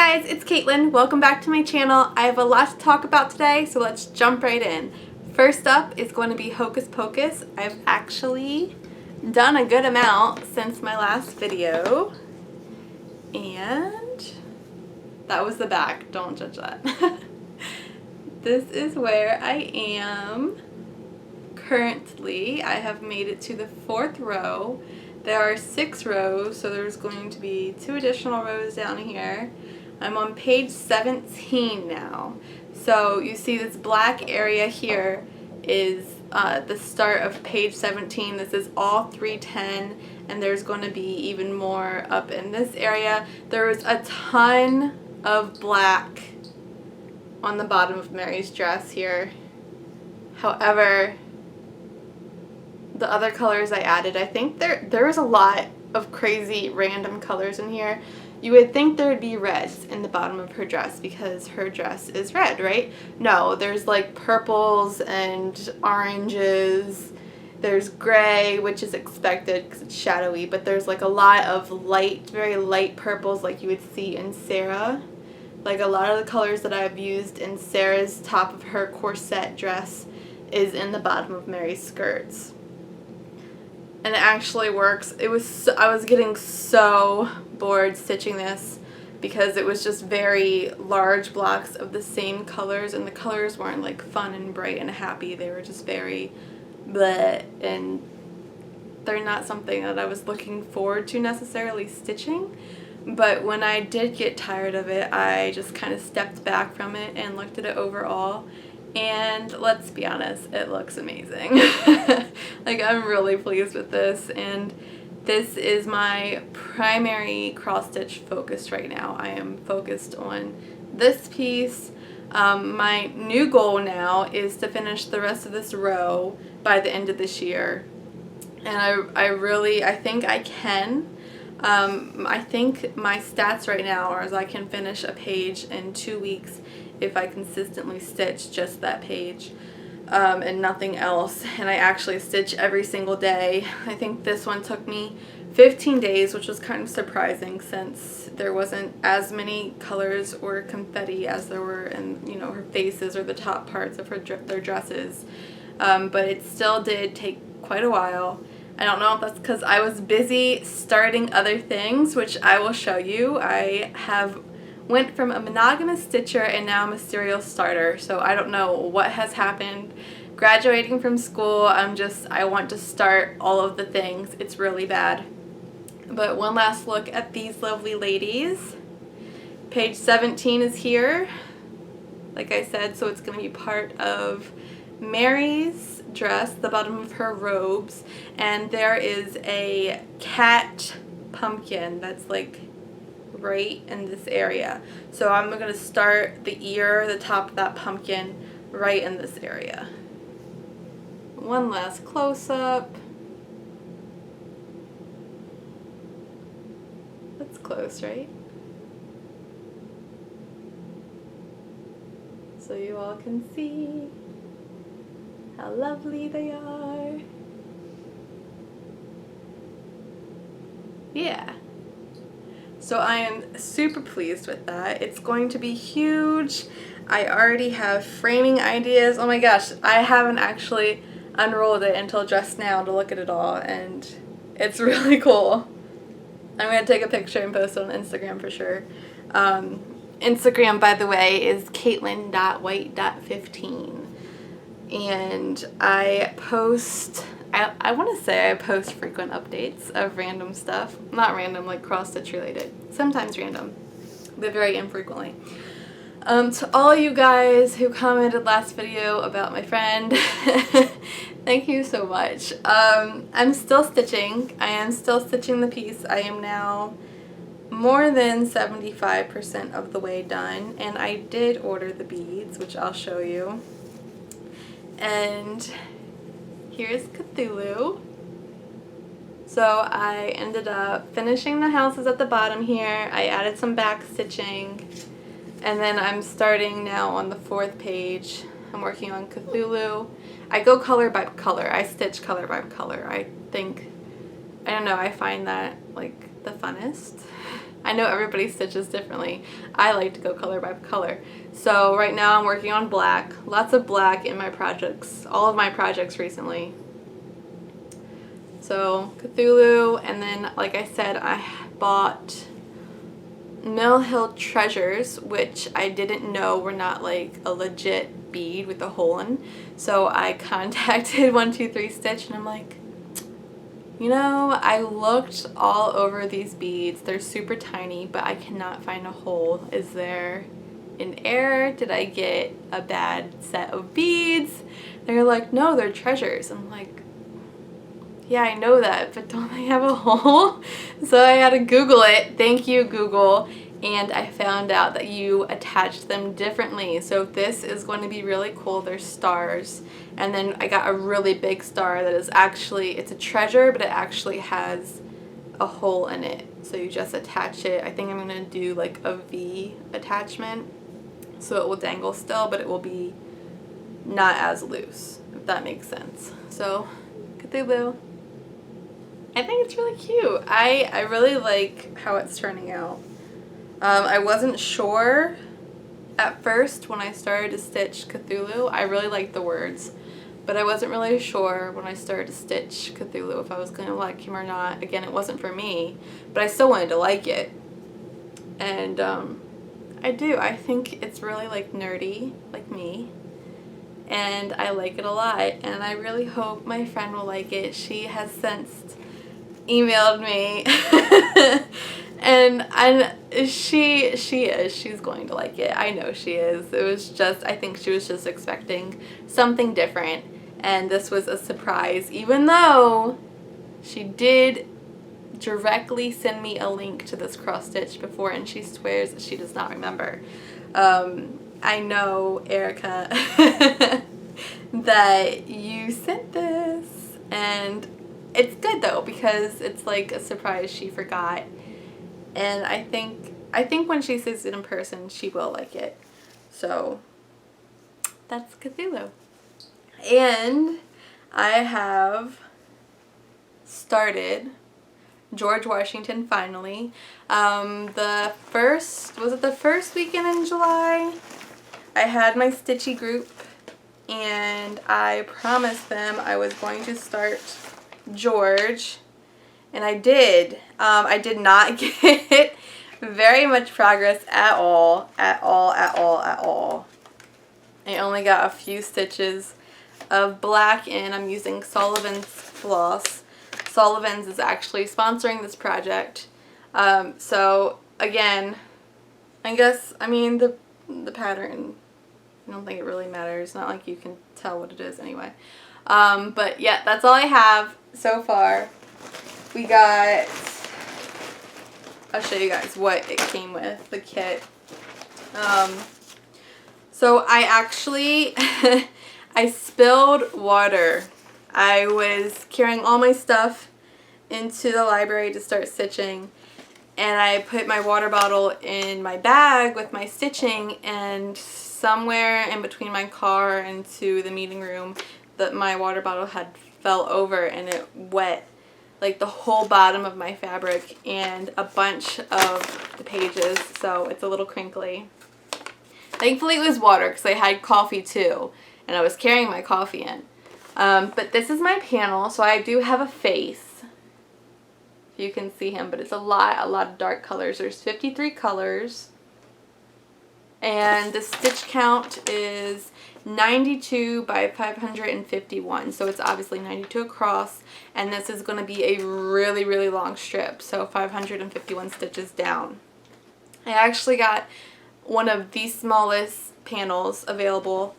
guys, it's Caitlin. Welcome back to my channel. I have a lot to talk about today, so let's jump right in. First up is going to be Hocus Pocus. I've actually done a good amount since my last video, and that was the back. Don't judge that. This is where I am currently. I have made it to the 4th row. There are 6 rows, so there's going to be 2 additional rows down here. I'm on page 17 now. So you see this black area here is the start of page 17. This is all 310, and there's going to be even more up in this area. There was a ton of black on the bottom of Mary's dress here. However, the other colors I added, I think there was a lot of crazy random colors in here. You would think there would be reds in the bottom of her dress because her dress is red, right? No, there's like purples and oranges. There's gray, which is expected because it's shadowy, but there's like a lot of light, very light purples like you would see in Sarah. Like a lot of the colors that I've used in Sarah's top of her corset dress is in the bottom of Mary's skirts. And it actually works. I was getting so bored stitching this because it was just very large blocks of the same colors, and the colors weren't like fun and bright and happy. They were just very bleh, and they're not something that I was looking forward to necessarily stitching. But when I did get tired of it, I just kind of stepped back from it and looked at it overall. And let's be honest, it looks amazing. Like, I'm really pleased with this, and this is my primary cross stitch focus right now. I am focused on this piece. My new goal now is to finish the rest of this row by the end of this year. And I think I can. I think my stats right now are I can finish a page in 2 weeks if I consistently stitch just that page and nothing else. And I actually stitch every single day. I think this one took me 15 days, which was kind of surprising since there wasn't as many colors or confetti as there were in, you know, her faces or the top parts of their dresses. But it still did take quite a while. I don't know if that's because I was busy starting other things, which I will show you. I have went from a monogamous stitcher and now I'm a serial starter, so I don't know what has happened. Graduating from school, I want to start all of the things. It's really bad. But one last look at these lovely ladies. Page 17 is here, like I said, so it's going to be part of Mary's dress, the bottom of her robes, and there is a cat pumpkin that's like right in this area. So I'm going to start the ear, the top of that pumpkin, right in this area. One last close-up. That's close, right? So you all can see how lovely they are. Yeah. So I am super pleased with that. It's going to be huge. I already have framing ideas. Oh my gosh, I haven't actually unrolled it until just now to look at it all, and it's really cool. I'm going to take a picture and post it on Instagram for sure. Instagram, by the way, is caitlin.white.15. And I post, I want to say I post frequent updates of random stuff. Not random, like cross-stitch related. Sometimes random, but very infrequently. To all you guys who commented last video about my friend, thank you so much. I'm still stitching. I am still stitching the piece. I am now more than 75% of the way done, and I did order the beads, which I'll show you. And here's Cthulhu. So I ended up finishing the houses at the bottom here. I added some back stitching, and then I'm starting now on the 4th page. I'm working on Cthulhu. I go color by color. I stitch color by color. I don't know, I find that like the funnest. I know everybody stitches differently. I like to go color by color. So right now I'm working on black. Lots of black in my projects. All of my projects recently. So Cthulhu, and then like I said, I bought Mill Hill Treasures, which I didn't know were not like a legit bead with a hole in. So I contacted 123 Stitch and I'm like, you know, I looked all over these beads. They're super tiny, but I cannot find a hole. Is there an error? Did I get a bad set of beads? They're like, no, they're treasures. I'm like, yeah, I know that, but don't they have a hole? So I had to Google it. Thank you, Google. And I found out that you attach them differently. So this is going to be really cool. They're stars. And then I got a really big star that is actually, it's a treasure, but it actually has a hole in it. So you just attach it. I think I'm going to do like a V attachment. So it will dangle still, but it will be not as loose, if that makes sense. So, Cthulhu. I think it's really cute. I really like how it's turning out. I wasn't sure at first when I started to stitch Cthulhu. I really liked the words, but I wasn't really sure when I started to stitch Cthulhu if I was going to like him or not. Again, it wasn't for me, but I still wanted to like it. And I do. I think it's really like nerdy, like me. And I like it a lot. And I really hope my friend will like it. She has since emailed me. And she's going to like it. I know she is. It was just, I think she was just expecting something different, and this was a surprise, even though she did directly send me a link to this cross stitch before, and she swears that she does not remember. I know, Erica, that you sent this, and it's good though, because it's like a surprise she forgot. And I think when she sees it in person, she will like it. So that's Cthulhu. And I have started George Washington finally. The first weekend in July? I had my stitchy group and I promised them I was going to start George. And I did. I did not get very much progress at all. I only got a few stitches of black, and I'm using Sullivan's floss. Sullivan's is actually sponsoring this project. So again, I mean the pattern, I don't think it really matters. Not like you can tell what it is anyway. But yeah, that's all I have so far. We got, I'll show you guys what it came with, the kit. So I actually, I spilled water. I was carrying all my stuff into the library to start stitching, and I put my water bottle in my bag with my stitching, and somewhere in between my car and to the meeting room, my water bottle had fell over and it wet like the whole bottom of my fabric and a bunch of the pages, so it's a little crinkly. Thankfully it was water because I had coffee too, and I was carrying my coffee in. But this is my panel, so I do have a face. You can see him, but it's a lot of dark colors. There's 53 colors, and the stitch count is 92 by 551, so it's obviously 92 across, and this is going to be a really long strip, so 551 stitches down. I actually got one of the smallest panels available,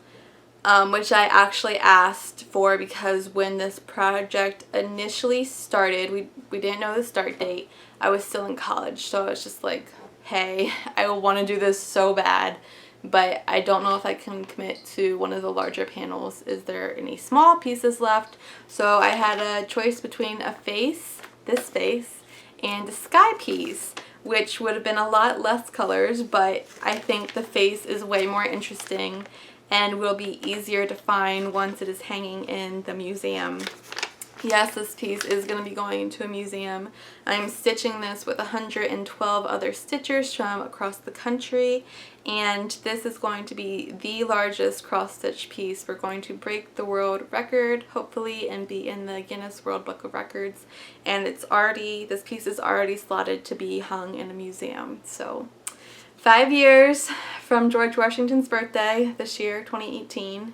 which I actually asked for because when this project initially started, we didn't know the start date. I was still in college, so I was just like, hey, I want to do this so bad, but I don't know if I can commit to one of the larger panels. Is there any small pieces left? So I had a choice between a face, this face, and a sky piece, which would have been a lot less colors, but I think the face is way more interesting and will be easier to find once it is hanging in the museum. Yes, this piece is going to be going to a museum. I'm stitching this with 112 other stitchers from across the country, and this is going to be the largest cross-stitch piece. We're going to break the world record, hopefully, and be in the Guinness World Book of Records. And this piece is already slotted to be hung in a museum. So 5 years from George Washington's birthday this year, 2018.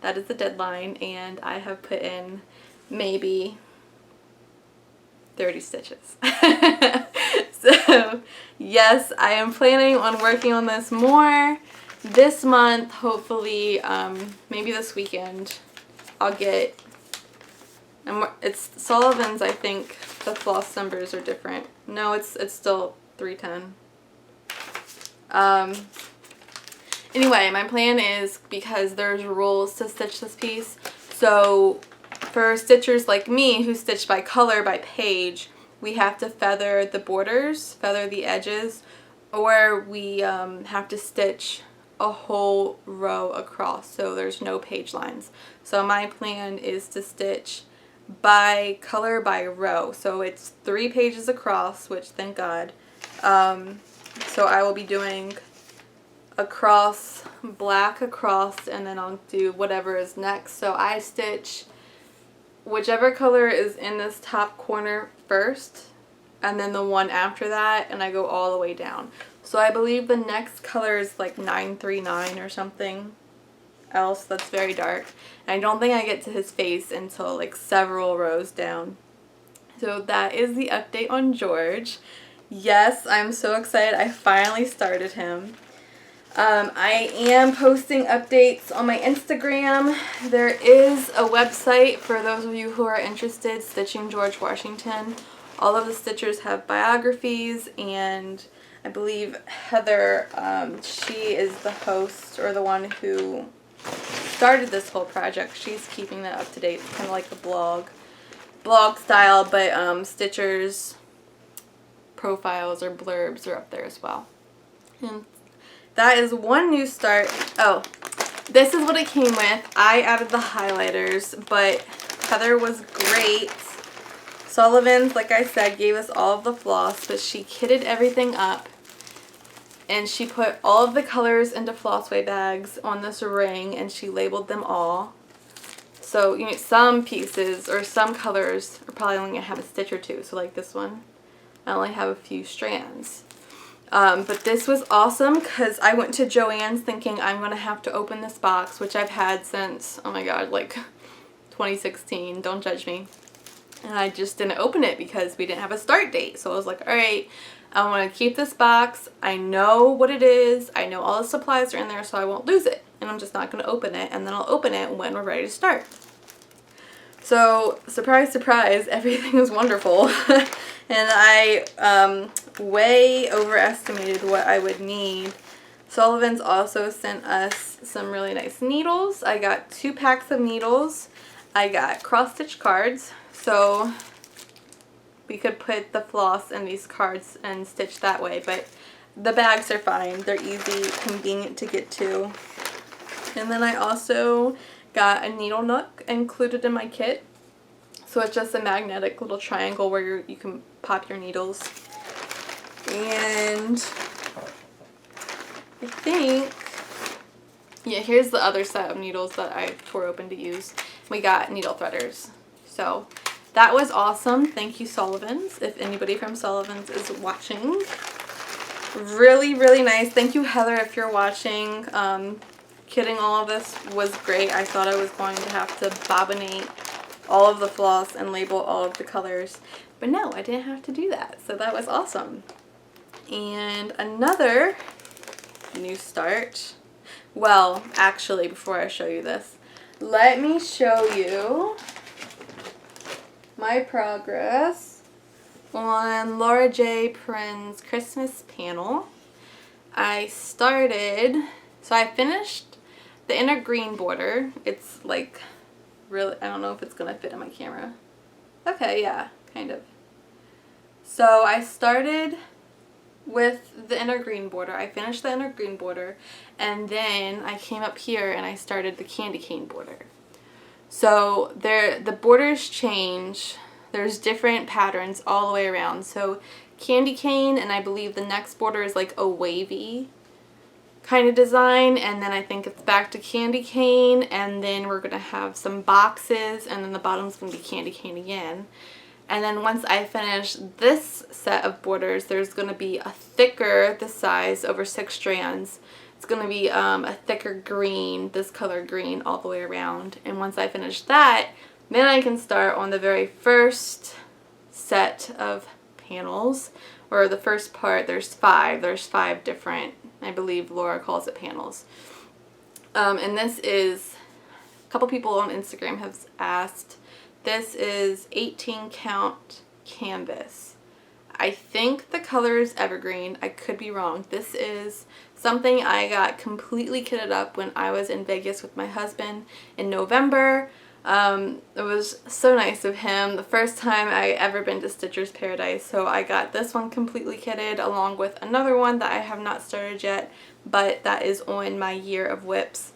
That is the deadline, and I have put in maybe 30 stitches. So yes, I am planning on working on this more this month, hopefully. Maybe this weekend I'll get, it's Sullivan's, I think the floss numbers are different. No, it's still 310. Anyway, my plan is, because there's rules to stitch this piece, so for stitchers like me who stitch by color, by page, we have to feather the borders, feather the edges, or we have to stitch a whole row across, so there's no page lines. So my plan is to stitch by color, by row. So it's 3 pages across, which thank God. So I will be doing across, black across, and then I'll do whatever is next. So I stitch whichever color is in this top corner first, and then the one after that, and I go all the way down. So I believe the next color is like 939 or something else that's very dark. And I don't think I get to his face until like several rows down. So that is the update on George. Yes, I'm so excited. I finally started him. I am posting updates on my Instagram. There is a website for those of you who are interested, Stitching George Washington. All of the stitchers have biographies, and I believe Heather, she is the host, or the one who started this whole project. She's keeping that up to date. It's kind of like a blog style, but stitchers' profiles or blurbs are up there as well. And that is one new start. Oh, this is what it came with. I added the highlighters, but Heather was great. Sullivan's, like I said, gave us all of the floss, but she kitted everything up, and she put all of the colors into Flossway bags on this ring, and she labeled them all. So, you know, some pieces or some colors are probably only going to have a stitch or two. So like this one, I only have a few strands. But this was awesome because I went to Joann's thinking I'm going to have to open this box, which I've had since, oh my god, like 2016. Don't judge me. And I just didn't open it because we didn't have a start date. So I was like, alright, I want to keep this box. I know what it is. I know all the supplies are in there, so I won't lose it. And I'm just not going to open it. And then I'll open it when we're ready to start. So, surprise, surprise, everything was wonderful. And I way overestimated what I would need. Sullivan's also sent us some really nice needles. I got 2 packs of needles. I got cross-stitch cards, so we could put the floss in these cards and stitch that way, but the bags are fine. They're easy, convenient to get to. And then I also got a needle nook included in my kit. So it's just a magnetic little triangle where you can pop your needles. And I think, yeah, here's the other set of needles that I tore open to use. We got needle threaders. So that was awesome. Thank you, Sullivan's, if anybody from Sullivan's is watching. Really, really nice. Thank you, Heather, if you're watching. Kitting all of this was great. I thought I was going to have to bobbinate all of the floss and label all of the colors, but no, I didn't have to do that, so that was awesome. And another new start, well, actually, before I show you this, let me show you my progress on Laura J. Prin's Christmas panel. I started, so I finished the inner green border. It's like really, I don't know if it's gonna fit in my camera. Okay, yeah, kind of. So I started with the inner green border. I finished the inner green border, and then I came up here and I started the candy cane border. So the borders change. There's different patterns all the way around. So candy cane, and I believe the next border is like a wavy kind of design, and then I think it's back to candy cane, and then we're gonna have some boxes, and then the bottom's gonna be candy cane again. And then once I finish this set of borders, there's gonna be a thicker, this size, over 6 strands. It's going to be a thicker green, this color green, all the way around. And once I finish that, then I can start on the very first set of panels, or the first part. There's 5. There's 5 different, I believe Laura calls it panels. And this is, a couple people on Instagram have asked, this is 18 count canvas. I think the color is evergreen. I could be wrong. This is something I got completely kitted up when I was in Vegas with my husband in November. It was so nice of him. The first time I ever been to Stitcher's Paradise. So I got this one completely kitted along with another one that I have not started yet, but that is on my year of WIPs.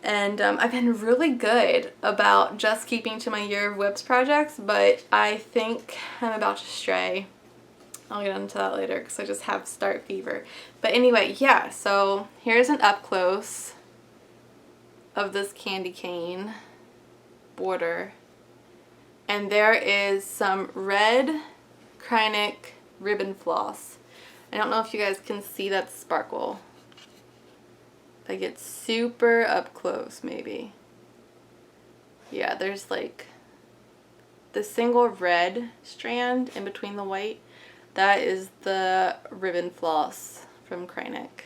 And I've been really good about just keeping to my year of WIPs projects, but I think I'm about to stray. I'll get into that later because I just have start fever. But anyway, yeah, so here's an up close of this candy cane border. And there is some red Kreinik ribbon floss. I don't know if you guys can see that sparkle. If I get super up close, maybe. Yeah, there's like the single red strand in between the white. That is the ribbon floss from Kreinik,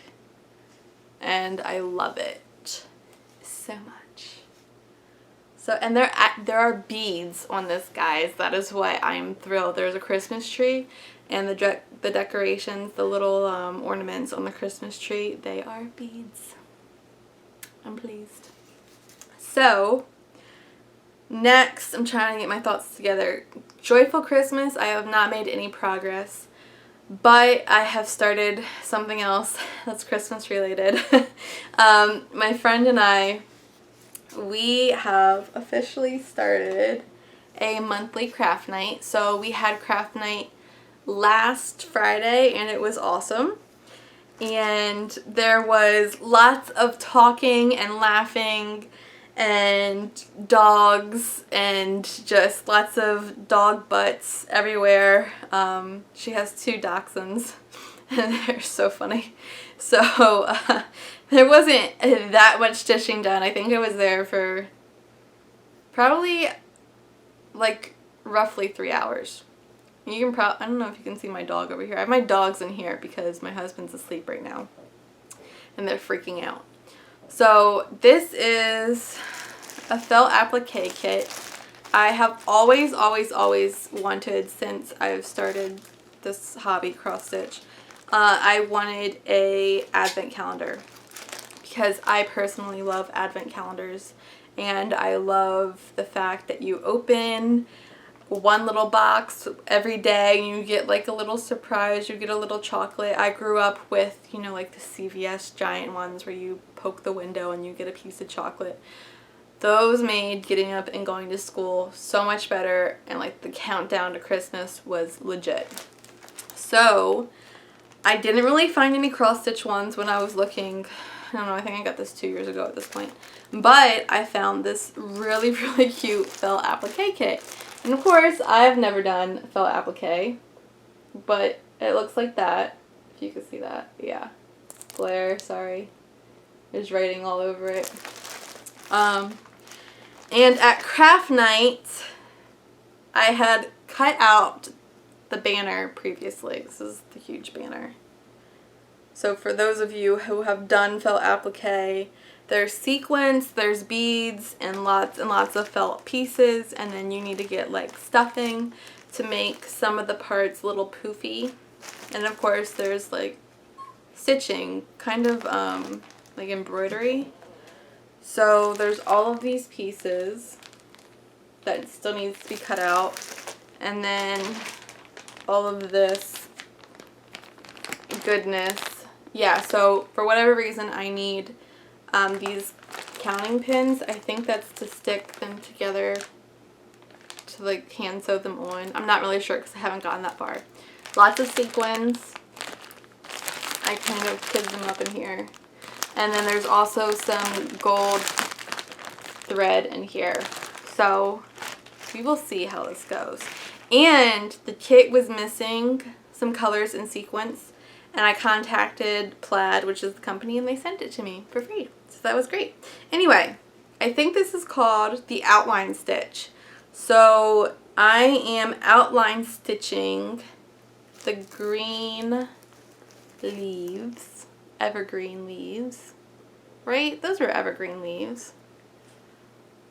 and I love it so much. So, and there are beads on this, guys. That is why I'm thrilled. There's a Christmas tree, and the decorations, the little ornaments on the Christmas tree, they are beads. I'm pleased. So, next, I'm trying to get my thoughts together. Joyful Christmas, I have not made any progress, but I have started something else that's Christmas related. My friend and I, we have officially started a monthly craft night. So we had craft night last Friday and it was awesome. And there was lots of talking and laughing and dogs and just lots of dog butts everywhere. She has 2 dachshunds and they're so funny. So there wasn't that much stitching done. I think I was there for probably like roughly 3 hours. You can I don't know if you can see my dog over here. I have my dogs in here because my husband's asleep right now and they're freaking out. So this is a felt applique kit. I have always wanted, since I've started this hobby, cross stitch, I wanted a advent calendar because I personally love advent calendars, and I love the fact that you open one little box every day and you get like a little surprise, you get a little chocolate. I grew up with, you know, like the CVS giant ones where you poke the window and you get a piece of chocolate. Those made getting up and going to school so much better, and like the countdown to Christmas was legit. So I didn't really find any cross stitch ones when I was looking. I don't know, I think I got this 2 years ago at this point. But I found this really cute felt applique kit. And of course, I've never done felt applique, but it looks like that, if you can see that. Yeah. Glare, sorry. There's writing all over it. And at craft night, I had cut out the banner previously. This is the huge banner. So for those of you who have done felt applique, there's sequins, there's beads, and lots of felt pieces, and then you need to get like stuffing to make some of the parts a little poofy. And of course there's like stitching, kind of like embroidery. So there's all of these pieces that still needs to be cut out, and then all of this goodness. Yeah, so for whatever reason I need these counting pins. I think that's to stick them together to like hand sew them on. I'm not really sure because I haven't gotten that far. Lots of sequins. I kind of hid them up in here. And then there's also some gold thread in here. So we will see how this goes. And the kit was missing some colors and sequins. And I contacted Plaid, which is the company, and they sent it to me for free. So that was great. Anyway, I think this is called the outline stitch. So I am outline stitching the green leaves, evergreen leaves, right? Those are evergreen leaves.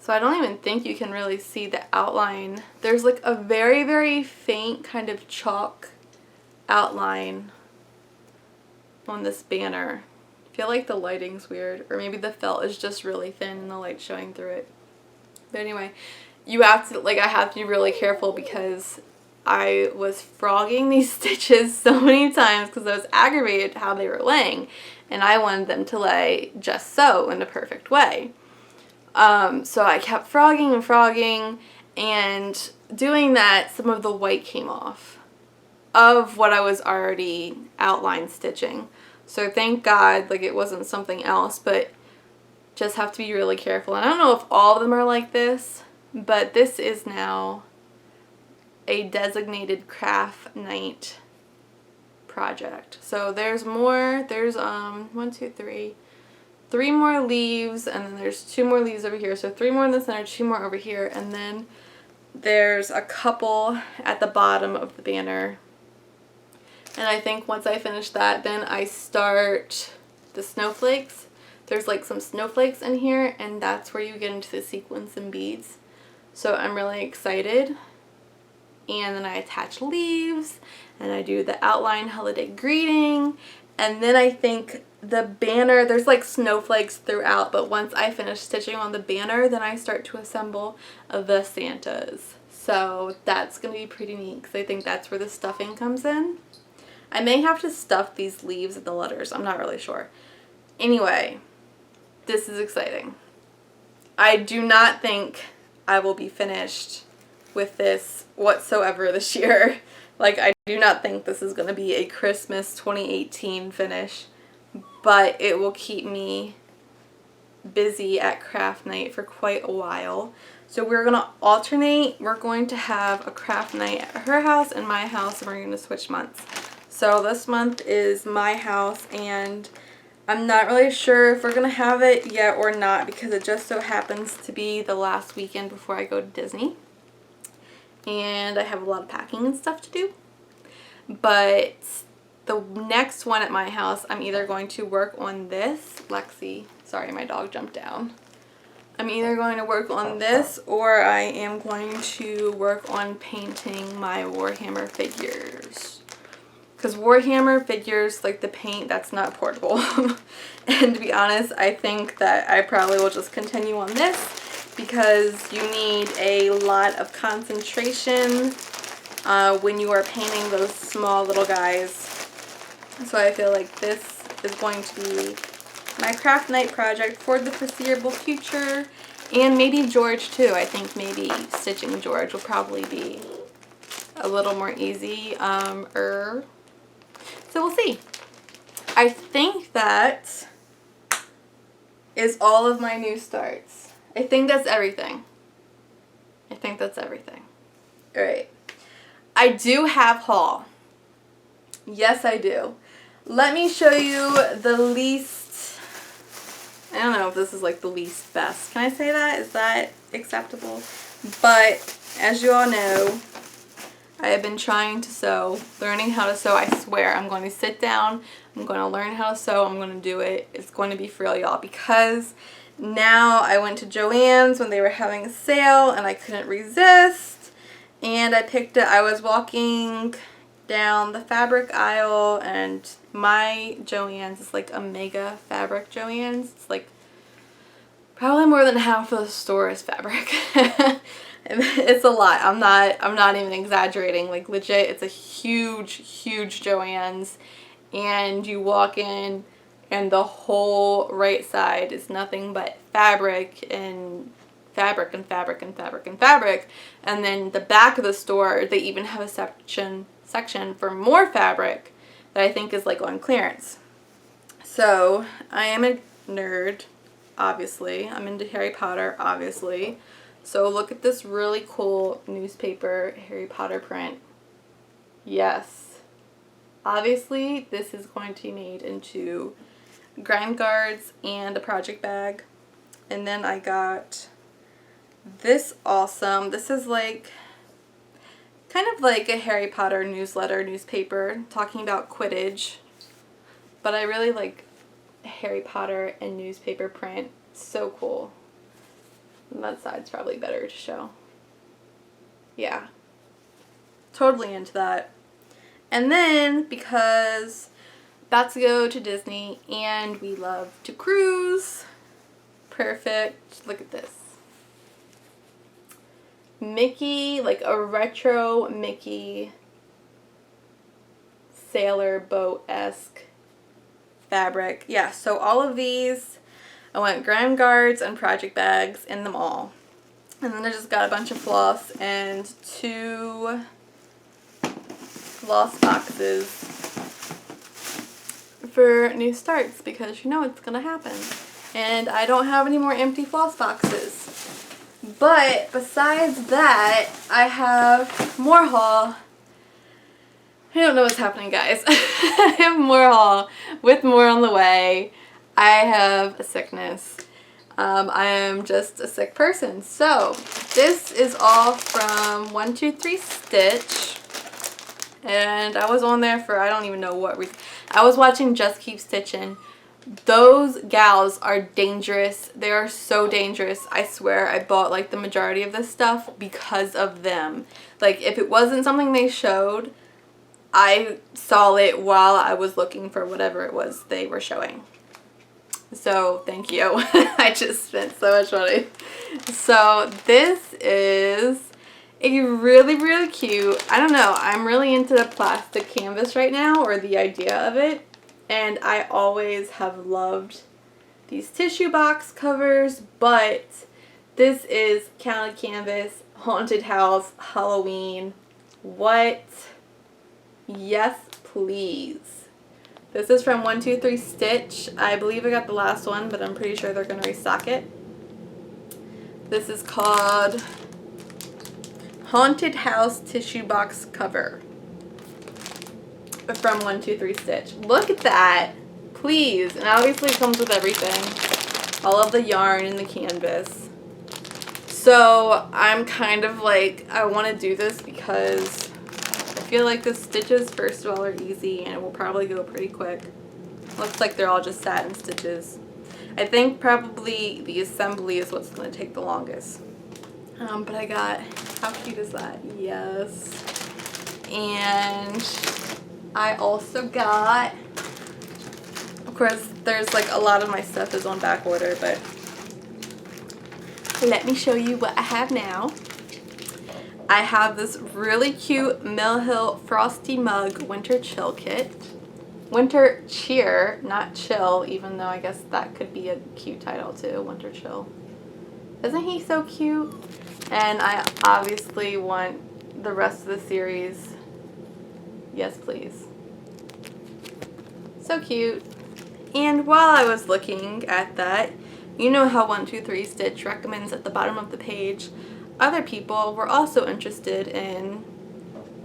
So I don't even think you can really see the outline. There's like a very, very faint kind of chalk outline on this banner. I feel like the lighting's weird, or maybe the felt is just really thin and the light's showing through it. But anyway, you have to, like, I have to be really careful because I was frogging these stitches so many times because I was aggravated how they were laying, and I wanted them to lay just so in a perfect way. So I kept frogging and frogging, and doing that, some of the white came off of what I was already outline stitching. So thank God, like, it wasn't something else, but just have to be really careful. And I don't know if all of them are like this, but this is now a designated craft night project. So there's more. There's 3 more leaves, and then there's 2 more leaves over here. So 3 more in the center, 2 more over here, and then there's a couple at the bottom of the banner. And I think once I finish that, then I start the snowflakes. There's like some snowflakes in here, and that's where you get into the sequins and beads. So I'm really excited. And then I attach leaves, and I do the outline holiday greeting, and then I think the banner, there's like snowflakes throughout, but once I finish stitching on the banner, then I start to assemble the Santas. So that's going to be pretty neat because I think that's where the stuffing comes in. I may have to stuff these leaves and the letters. I'm not really sure. Anyway, this is exciting. I do not think I will be finished with this whatsoever this year. Like, I do not think this is going to be a Christmas 2018 finish, but it will keep me busy at craft night for quite a while. So we're going to alternate. We're going to have a craft night at her house and my house, and we're going to switch months. So this month is my house, and I'm not really sure if we're going to have it yet or not because it just so happens to be the last weekend before I go to Disney. And I have a lot of packing and stuff to do. But the next one at my house, I'm either going to work on this. Lexi, sorry, my dog jumped down. I'm either going to work on this, or I am going to work on painting my Warhammer figures. Because Warhammer figures, like the paint, that's not portable. And to be honest, I think that I probably will just continue on this because you need a lot of concentration when you are painting those small little guys. So I feel like this is going to be my craft night project for the foreseeable future. And maybe George too. I think maybe stitching George will probably be a little more easy. So we'll see. I think that is all of my new starts. I think that's everything. I think that's everything. Alright. I do have haul. Yes, I do. Let me show you the least, I don't know if this is like the least best. Can I say that? Is that acceptable? But as you all know, I have been trying to sew, learning how to sew. I swear, I'm going to sit down, I'm going to learn how to sew, I'm going to do it. It's going to be for real, y'all, because now I went to Joann's when they were having a sale and I couldn't resist, and I picked it. I was walking down the fabric aisle, and my Joann's is like a mega fabric Joann's. It's like probably more than half of the store is fabric. It's a lot. I'm not even exaggerating. Like, legit, it's a huge Joann's, and you walk in and the whole right side is nothing but fabric and fabric and fabric and fabric and fabric. And then the back of the store, they even have a section for more fabric that I think is like on clearance. So I am a nerd, obviously. I'm into Harry Potter, obviously. So look at this really cool newspaper Harry Potter print. Yes. Obviously, this is going to be made into grind guards and a project bag. And then I got this awesome, this is like kind of like a Harry Potter newspaper talking about Quidditch, but I really like Harry Potter and newspaper print. So cool. And that side's probably better to show. Yeah, totally into that. And then because about to go to Disney and we love to cruise, perfect, look at this. Mickey, like a retro Mickey sailor boat-esque fabric. Yeah, so all of these, I went grime guards and project bags in them all. And then I just got a bunch of floss and 2 floss boxes for new starts because you know it's gonna happen. And I don't have any more empty floss boxes. But besides that, I have more haul. I don't know what's happening, guys. I have more haul with more on the way. I have a sickness. I am just a sick person. So this is all from 123 Stitch. And I was on there for I don't even know what reason. I was watching Just Keep Stitching. Those gals are dangerous. They are so dangerous. I swear I bought like the majority of this stuff because of them. Like if it wasn't something they showed, I saw it while I was looking for whatever it was they were showing. So thank you. I just spent so much money. So this is a really, really cute, I don't know, I'm really into the plastic canvas right now, or the idea of it. And I always have loved these tissue box covers, but this is Counted Canvas, Haunted House, Halloween. What? Yes, please. This is from 123 Stitch. I believe I got the last one, but I'm pretty sure they're going to restock it. This is called Haunted House Tissue Box Cover from 123 Stitch. Look at that, please. And obviously it comes with everything, all of the yarn and the canvas. So I'm kind of like, I want to do this because I feel like the stitches first of all are easy and it will probably go pretty quick. Looks like they're all just satin stitches. I think probably the assembly is what's going to take the longest. But I got, how cute is that? Yes. And I also got, of course, there's like a lot of my stuff is on back order, but let me show you what I have now. I have this really cute Mill Hill Frosty Mug Winter Chill Kit. Winter Cheer, not Chill, even though I guess that could be a cute title too, Winter Chill. Isn't he so cute? And I obviously want the rest of the series. Yes, please. So cute. And while I was looking at that, you know how 123 Stitch recommends at the bottom of the page, other people were also interested in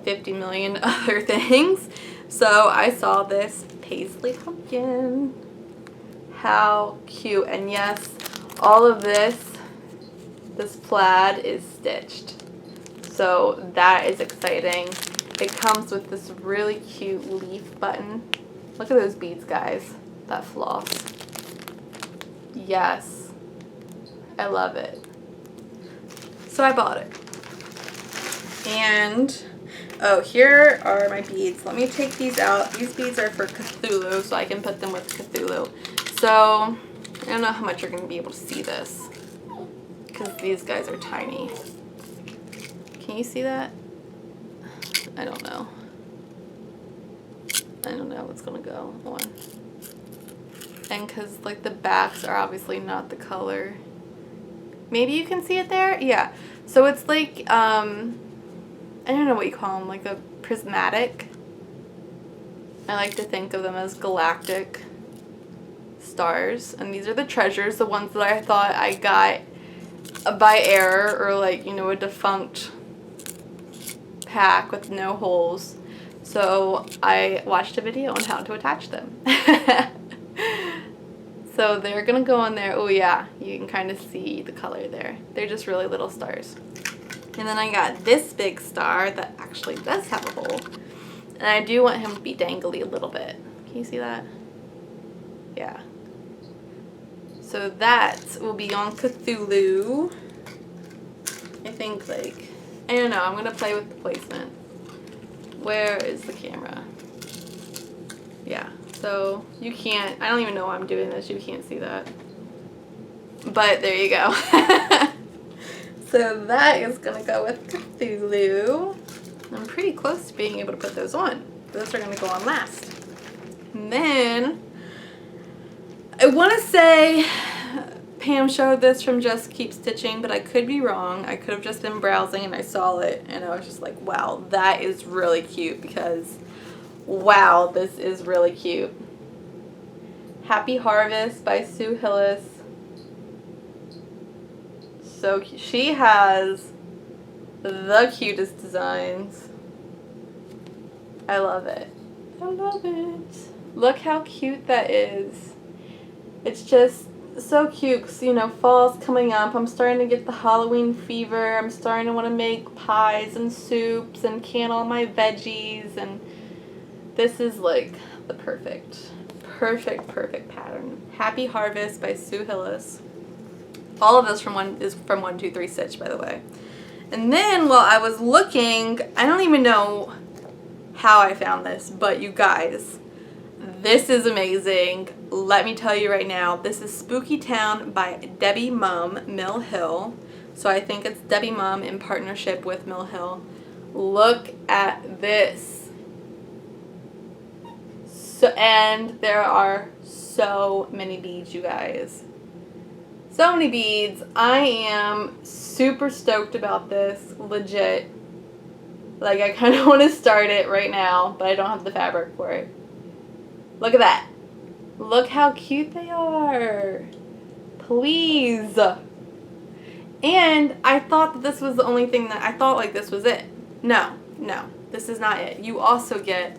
50 million other things. So I saw this paisley pumpkin. How cute. And yes, all of this plaid is stitched. So that is exciting. It comes with this really cute leaf button. Look at those beads, guys. That floss. Yes. I love it. So I bought it. And, oh, here are my beads. Let me take these out. These beads are for Cthulhu, so I can put them with Cthulhu. So, I don't know how much you're going to be able to see this, because these guys are tiny. Can you see that? I don't know. I don't know what's going to go on. And because like the backs are obviously not the color. Maybe you can see it there? Yeah. So it's like, I don't know what you call them, like a prismatic. I like to think of them as galactic stars. And these are the treasures, the ones that I thought I got by error, or like, you know, a defunct pack with no holes. So I watched a video on how to attach them. So they're gonna go on there. Oh yeah, you can kind of see the color there. They're just really little stars. And then I got this big star that actually does have a hole. And I do want him to be dangly a little bit. Can you see that? Yeah. So that will be on Cthulhu. I think, like, I don't know, I'm gonna play with the placement. Where is the camera? Yeah, so you can't, I don't even know why I'm doing this, you can't see that. But there you go. So that is gonna go with Cthulhu. I'm pretty close to being able to put those on. Those are gonna go on last. And then, I wanna say Pam showed this from Just Keep Stitching, but I could be wrong. I could have just been browsing and I saw it and I was just like, wow, that is really cute, because wow, this is really cute. Happy Harvest by Sue Hillis. So cute. She has the cutest designs. I love it. I love it. Look how cute that is. It's just so cute, because, you know, fall's coming up. I'm starting to get the Halloween fever. I'm starting to want to make pies and soups and can all my veggies, and this is like the perfect pattern. Happy Harvest by Sue Hillis. All of this is from 123 Stitch, by the way. And then while I was looking, I don't even know how I found this, but you guys, this is amazing. Let me tell you right now, this is Spooky Town by Debbie Mum, Mill Hill. So I think it's Debbie Mum in partnership with Mill Hill. Look at this. So, and there are so many beads, you guys. So many beads. I am super stoked about this, legit. Like, I kind of want to start it right now, but I don't have the fabric for it. Look at that. Look how cute they are. Please. And I thought that this was the only thing that, I thought like this was it. No, this is not it. You also get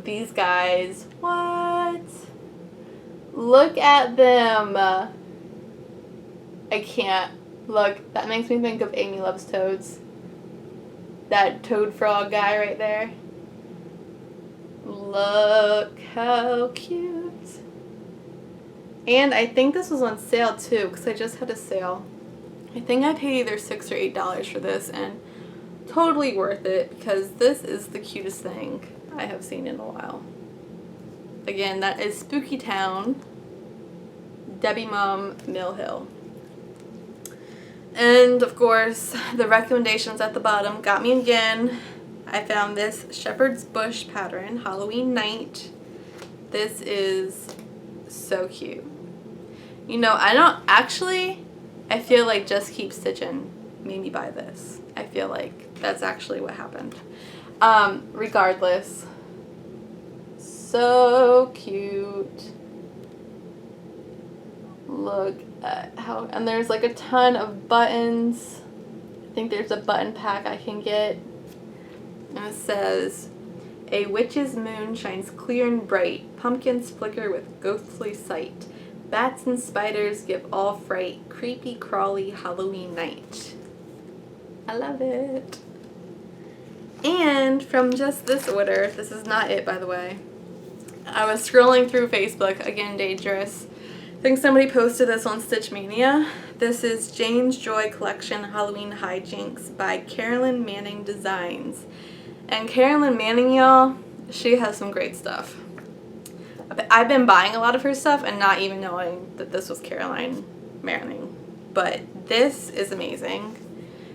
these guys. What? Look at them. I can't. Look, that makes me think of Amy Loves Toads. That toad frog guy right there. Look how cute. And I think this was on sale too, because I just had a sale. I think I paid either $6 or $8 for this, and totally worth it, because this is the cutest thing I have seen in a while. Again, that is Spooky Town, Debbie Mum, Mill Hill. And of course, the recommendations at the bottom got me again. I found this Shepherd's Bush pattern, Halloween Night. This is so cute. You know, I feel like Just Keep Stitching made me buy this. I feel like that's actually what happened. Regardless, so cute. Look at how, and there's like a ton of buttons. I think there's a button pack I can get. And it says, a witch's moon shines clear and bright. Pumpkins flicker with ghostly sight. Bats and spiders give all fright. Creepy, crawly Halloween night. I love it. And from just this order, this is not it, by the way. I was scrolling through Facebook, again, dangerous. I think somebody posted this on Stitch Mania. This is Jane's Joy Collection Halloween Hijinks by Carolyn Manning Designs. And Carolyn Manning, y'all, she has some great stuff. I've been buying a lot of her stuff and not even knowing that this was Caroline Manning. But this is amazing.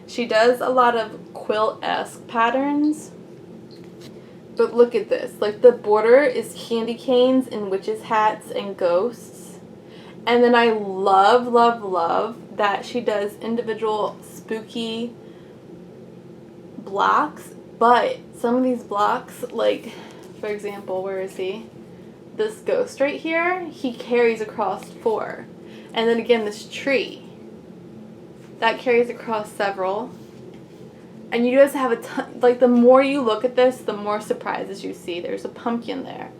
She does a lot of quilt-esque patterns. But look at this. Like, the border is candy canes and witches' hats and ghosts. And then I love, love, love that she does individual spooky blocks, but some of these blocks, like, for example, where is he? This ghost right here, he carries across 4. And then again, this tree, that carries across several. And you just have a ton, like, the more you look at this, the more surprises you see. There's a pumpkin there.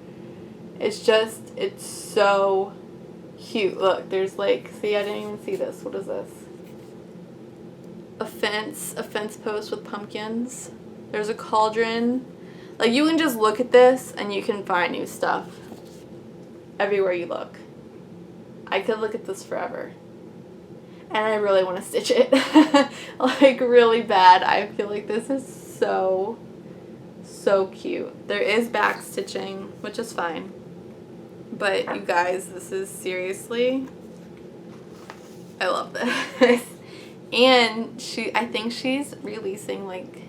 It's so cute. Look, there's like, see, I didn't even see this. What is this? A fence post with pumpkins. There's a cauldron. Like, you can just look at this and you can find new stuff everywhere you look. I could look at this forever. And I really want to stitch it. Like, really bad. I feel like this is so cute. There is back stitching, which is fine. But you guys, this is seriously, I love this. And I think she's releasing like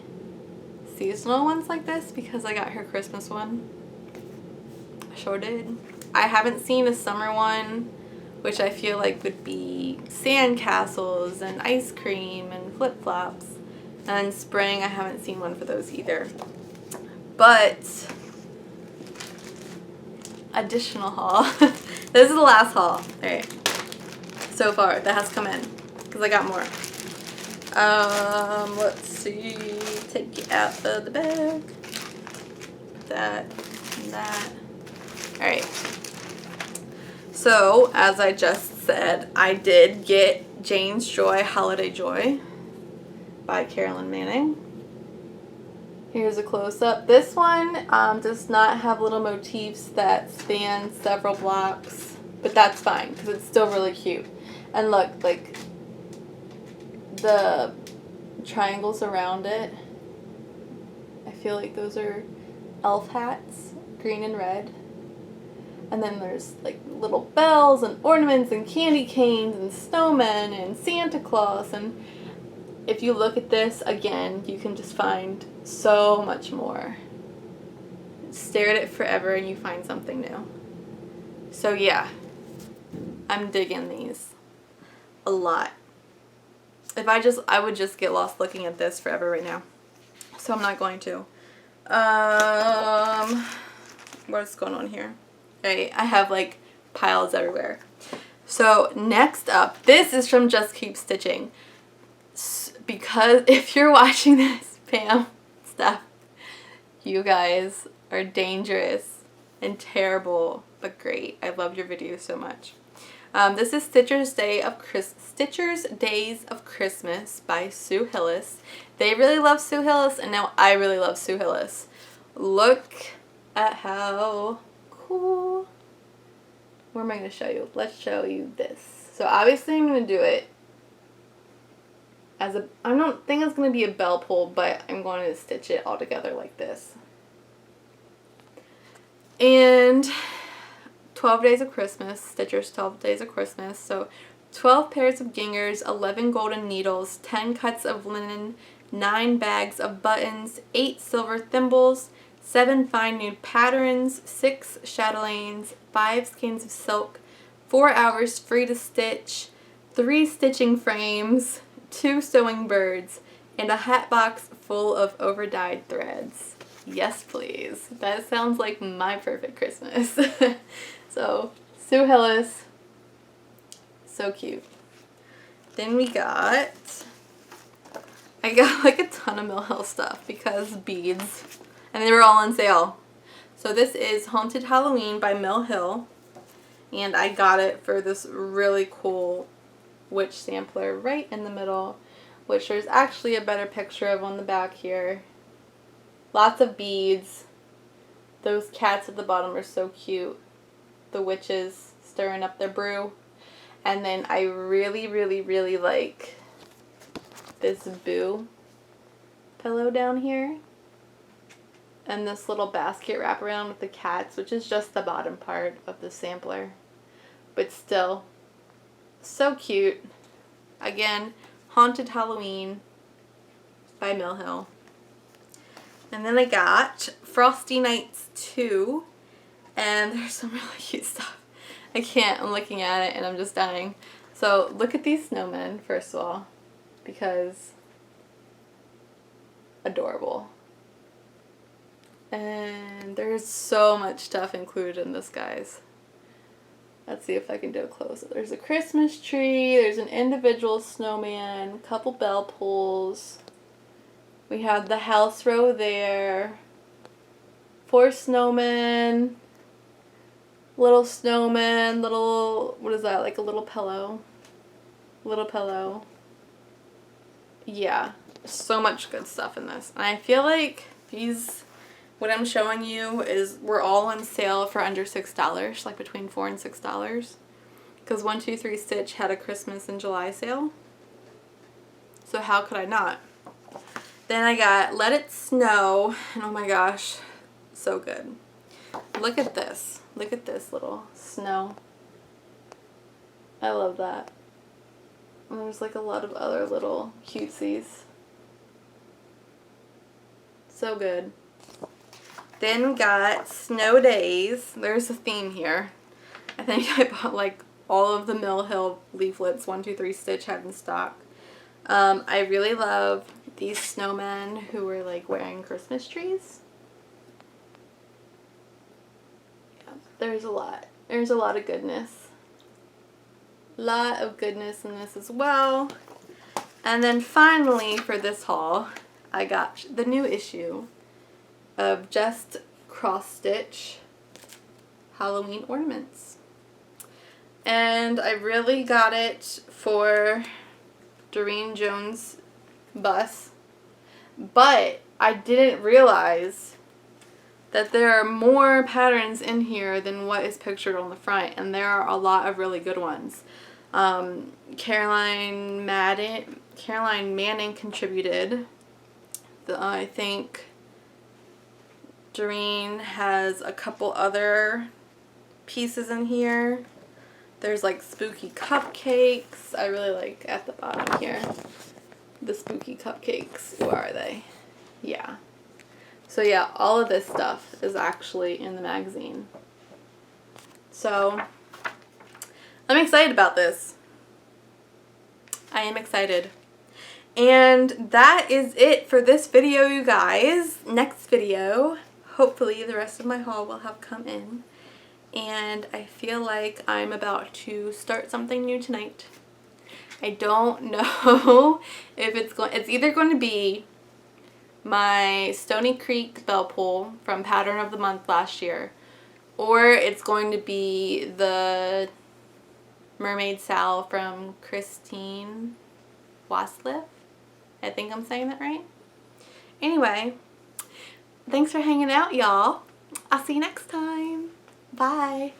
seasonal ones like this because I got her Christmas one. I sure did. I haven't seen a summer one, which I feel like would be sand castles and ice cream and flip-flops. And spring, I haven't seen one for those either. But additional haul. This is the last haul. Alright. So far that has come in. Because I got more. Let's see. Take it out of the bag. That and that. Alright. So, as I just said, I did get Jane's Joy Holiday Joy by Carolyn Manning. Here's a close-up. This one does not have little motifs that span several blocks, but that's fine because it's still really cute. And look, like the triangles around it, I feel like those are elf hats, green and red. And then there's like little bells and ornaments and candy canes and snowmen and Santa Claus. And if you look at this again, you can just find so much more. Stare at it forever and you find something new. So yeah, I'm digging these a lot. I would just get lost looking at this forever right now. So I'm not going to. What's going on here? Right, I have like piles everywhere. So next up, this is from Just Keep Stitching. Because if you're watching this, Pam, stuff, you guys are dangerous and terrible, but great. I love your videos so much. This is Stitcher's Days of Christmas by Sue Hillis. They really love Sue Hillis, and now I really love Sue Hillis. Look at how cool. Where am I going to show you? Let's show you this. So obviously I'm going to do it as a, I don't think it's going to be a bell pull, but I'm going to stitch it all together like this. And 12 Days of Christmas, Stitcher's 12 Days of Christmas. So 12 pairs of gingers, 11 golden needles, 10 cuts of linen, 9 bags of buttons, 8 silver thimbles, 7 fine nude patterns, 6 chatelaines, 5 skeins of silk, 4 hours free to stitch, 3 stitching frames, 2 sewing birds, and a hat box full of over-dyed threads. Yes, please. That sounds like my perfect Christmas. So, Sue Hillis. So cute. Then I got like a ton of Mill Hill stuff because beads. And they were all on sale. So this is Haunted Halloween by Mill Hill. And I got it for this really cool witch sampler right in the middle, which there's actually a better picture of on the back here. Lots of beads. Those cats at the bottom are so cute. The witches stirring up their brew. And then I really, really, really like this Boo pillow down here. And this little basket wraparound with the cats, which is just the bottom part of the sampler. But still, so cute. Again, Haunted Halloween by Mill Hill. And then I got Frosty Nights 2. And there's some really cute stuff. I can't. I'm looking at it and I'm just dying. So look at these snowmen, first of all, because adorable. And there's so much stuff included in this, guys. Let's see if I can do a close-up. There's a Christmas tree, there's an individual snowman, a couple bell pulls. We have the house row there. 4 snowmen. Little snowman, little, what is that, like a little pillow? Little pillow. Yeah, so much good stuff in this. And I feel like these, what I'm showing you is, we're all on sale for under $6, like between $4 and $6. Because 123 Stitch had a Christmas in July sale. So how could I not? Then I got Let It Snow, and oh my gosh, so good. Look at this. Look at this little snow. I love that. And there's like a lot of other little cutesies. So good. Then we got Snow Days. There's a theme here. I think I bought like all of the Mill Hill leaflets 123 Stitch had in stock. I really love these snowmen who are like wearing Christmas trees. Yeah, there's a lot. There's a lot of goodness. Lot of goodness in this as well. And then finally for this haul, I got the new issue of Just Cross Stitch Halloween ornaments. And I really got it for Doreen Jones' bus, but I didn't realize that there are more patterns in here than what is pictured on the front, and there are a lot of really good ones. Caroline Manning contributed. I think Doreen has a couple other pieces in here. There's like spooky cupcakes. I really like at the bottom here the spooky cupcakes. Who are they? Yeah. So yeah, all of this stuff is actually in the magazine. So I'm excited about this. I am excited. And that is it for this video, you guys. Next video, hopefully the rest of my haul will have come in. And I feel like I'm about to start something new tonight. I don't know if it's either going to be my Stony Creek bell pull from Pattern of the Month last year, or it's going to be the Mermaid Sal from Christine Wasliff. I think I'm saying that right. Anyway, thanks for hanging out, y'all. I'll see you next time. Bye.